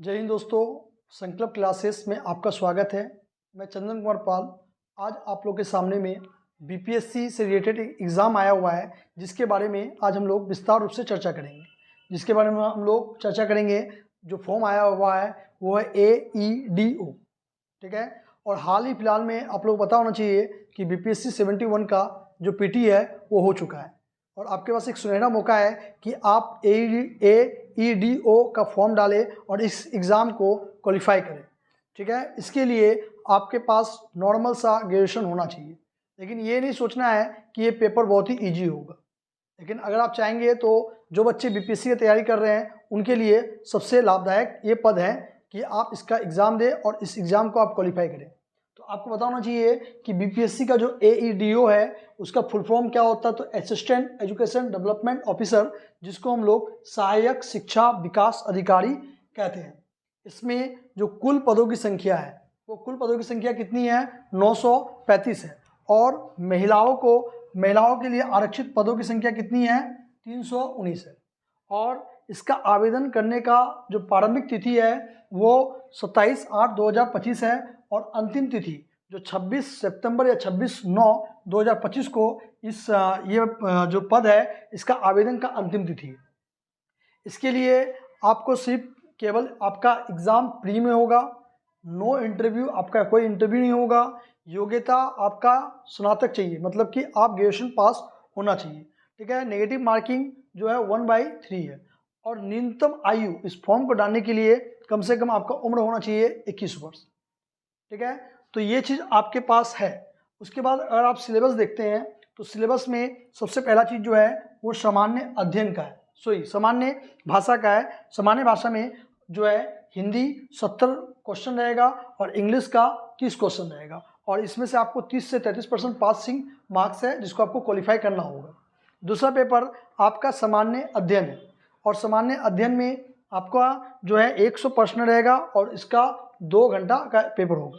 जय हिंद दोस्तों, संकल्प क्लासेस में आपका स्वागत है। मैं चंदन कुमार पाल। आज आप लोग के सामने में बीपीएससी से रिलेटेड एक एग्ज़ाम आया हुआ है, जिसके बारे में आज हम लोग विस्तार रूप से चर्चा करेंगे। जिसके बारे में हम लोग चर्चा करेंगे, जो फॉर्म आया हुआ है वो है AEDO, ठीक है। और हाल ही फिलहाल में आप लोग पता होना चाहिए कि बीपीएससी 71 का जो PT है वो हो चुका है, और आपके पास एक सुनहरा मौका है कि आप AEDO का फॉर्म डालें और इस एग्ज़ाम को क्वालिफाई करें, ठीक है। इसके लिए आपके पास नॉर्मल सा ग्रेजुएशन होना चाहिए, लेकिन ये नहीं सोचना है कि ये पेपर बहुत ही ईजी होगा। लेकिन अगर आप चाहेंगे तो जो बच्चे बीपीएससी की तैयारी कर रहे हैं उनके लिए सबसे लाभदायक ये पद है कि आप इसका एग्ज़ाम दें और इस एग्ज़ाम को आप क्वालिफाई करें। तो आपको पता होना चाहिए कि बीपीएससी का जो AEDO है उसका फुल फॉर्म क्या होता है। तो असिस्टेंट एजुकेशन डेवलपमेंट ऑफिसर, जिसको हम लोग सहायक शिक्षा विकास अधिकारी कहते हैं। इसमें जो कुल पदों की संख्या है वो कुल पदों की संख्या कितनी है? 935 है। और महिलाओं के लिए आरक्षित पदों की संख्या कितनी है? 319 है। और इसका आवेदन करने का जो प्रारंभिक तिथि है वो 27/8/2025 है, और अंतिम तिथि जो 26 सितंबर या 26/9/2025 को जो पद है इसका आवेदन का अंतिम तिथि है। इसके लिए आपको सिर्फ केवल आपका एग्ज़ाम प्री में होगा, नो इंटरव्यू, आपका कोई इंटरव्यू नहीं होगा। योग्यता आपका स्नातक चाहिए, मतलब कि आप ग्रेजुएशन पास होना चाहिए, ठीक है। नेगेटिव मार्किंग जो है 1/3 है। और न्यूनतम आयु इस फॉर्म को डालने के लिए कम से कम आपका उम्र होना चाहिए 21 वर्ष, ठीक है। तो ये चीज़ आपके पास है। उसके बाद अगर आप सिलेबस देखते हैं तो सिलेबस में सबसे पहला चीज़ जो है वो सामान्य अध्ययन का है, सामान्य भाषा का है। सामान्य भाषा में जो है हिंदी 70 क्वेश्चन रहेगा और इंग्लिश का 30 क्वेश्चन रहेगा, और इसमें से आपको 30 से 33% पासिंग मार्क्स है, जिसको आपको क्वालिफाई करना होगा। दूसरा पेपर आपका सामान्य अध्ययन है, और सामान्य अध्ययन में आपका जो है 100 प्रश्न रहेगा और इसका 2 घंटा का पेपर होगा।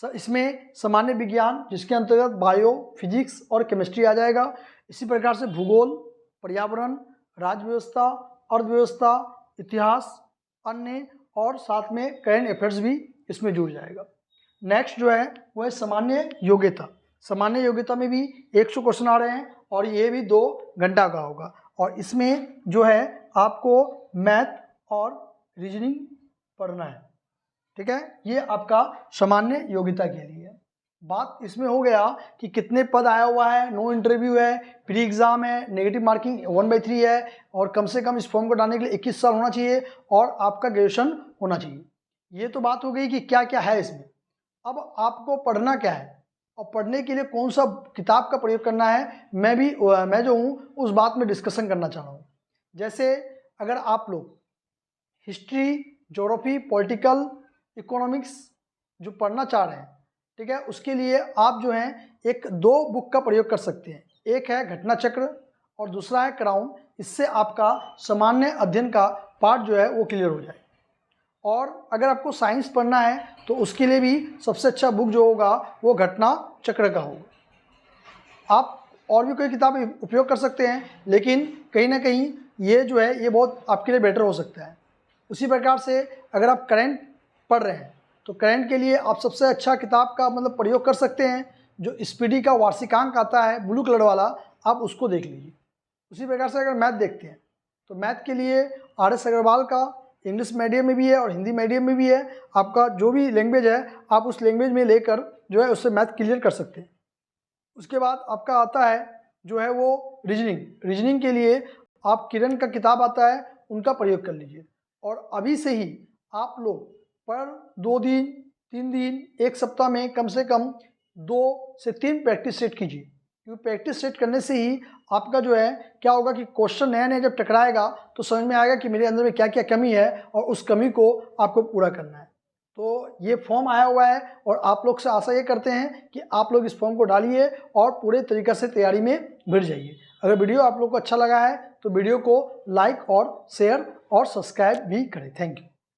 इसमें सामान्य विज्ञान, जिसके अंतर्गत बायो, फिजिक्स और केमिस्ट्री आ जाएगा। इसी प्रकार से भूगोल, पर्यावरण, राज्य व्यवस्था, अर्थव्यवस्था, इतिहास, अन्य और साथ में करेंट अफेयर्स भी इसमें जुड़ जाएगा। नेक्स्ट जो है वो है सामान्य योग्यता। सामान्य योग्यता में भी 100 क्वेश्चन आ रहे हैं और ये भी 2 घंटा का होगा, और इसमें जो है आपको मैथ और रीजनिंग पढ़ना है, ठीक है। ये आपका सामान्य योग्यता के लिए है। बात इसमें हो गया कि कितने पद आया हुआ है, नो इंटरव्यू है, प्री एग्जाम है, नेगेटिव मार्किंग 1/3 है, और कम से कम इस फॉर्म को डालने के लिए 21 साल होना चाहिए और आपका ग्रेजुएशन होना चाहिए। ये तो बात हो गई कि क्या क्या है इसमें। अब आपको पढ़ना क्या है और पढ़ने के लिए कौन सा किताब का प्रयोग करना है, मैं जो हूँ उस बात में डिस्कशन करना चाह रहा हूँ। जैसे अगर आप लोग हिस्ट्री, ज्योग्राफी, पॉलिटिकल, इकोनॉमिक्स जो पढ़ना चाह रहे हैं, ठीक है, उसके लिए आप जो है 1-2 बुक का प्रयोग कर सकते हैं। एक है घटना चक्र और दूसरा है क्राउन। इससे आपका सामान्य अध्ययन का पार्ट जो है वो क्लियर हो जाए। और अगर आपको साइंस पढ़ना है तो उसके लिए भी सबसे अच्छा बुक जो होगा वो घटना चक्र का होगा। आप और भी कोई किताब उपयोग कर सकते हैं, लेकिन कहीं ना कहीं ये जो है ये बहुत आपके लिए बेटर हो सकता है। उसी प्रकार से अगर आप करंट पढ़ रहे हैं तो करंट के लिए आप सबसे अच्छा किताब का मतलब प्रयोग कर सकते हैं, जो स्पीडी का वार्षिकांक आता है ब्लू कलर वाला, आप उसको देख लीजिए। उसी प्रकार से अगर मैथ देखते हैं तो मैथ के लिए RS अग्रवाल का इंग्लिश मीडियम में भी है और हिंदी मीडियम में भी है। आपका जो भी लैंग्वेज है आप उस लैंग्वेज में लेकर जो है उससे मैथ क्लियर कर सकते हैं। उसके बाद आपका आता है जो है वो रीजनिंग के लिए आप किरण का किताब आता है उनका प्रयोग कर लीजिए। और अभी से ही आप लोग पर 2 दिन 3 दिन 1 सप्ताह में कम से कम 2 से 3 प्रैक्टिस सेट कीजिए, क्योंकि प्रैक्टिस सेट करने से ही आपका जो है क्या होगा कि क्वेश्चन नया नया जब टकराएगा तो समझ में आएगा कि मेरे अंदर में क्या क्या कमी है और उस कमी को आपको पूरा करना है। तो ये फॉर्म आया हुआ है और आप लोग से आशा ये करते हैं कि आप लोग इस फॉर्म को डालिए और पूरे तरीक़े से तैयारी में भिड़ जाइए। अगर वीडियो आप लोग को अच्छा लगा है तो वीडियो को लाइक और शेयर और सब्सक्राइब भी करें। Thank you.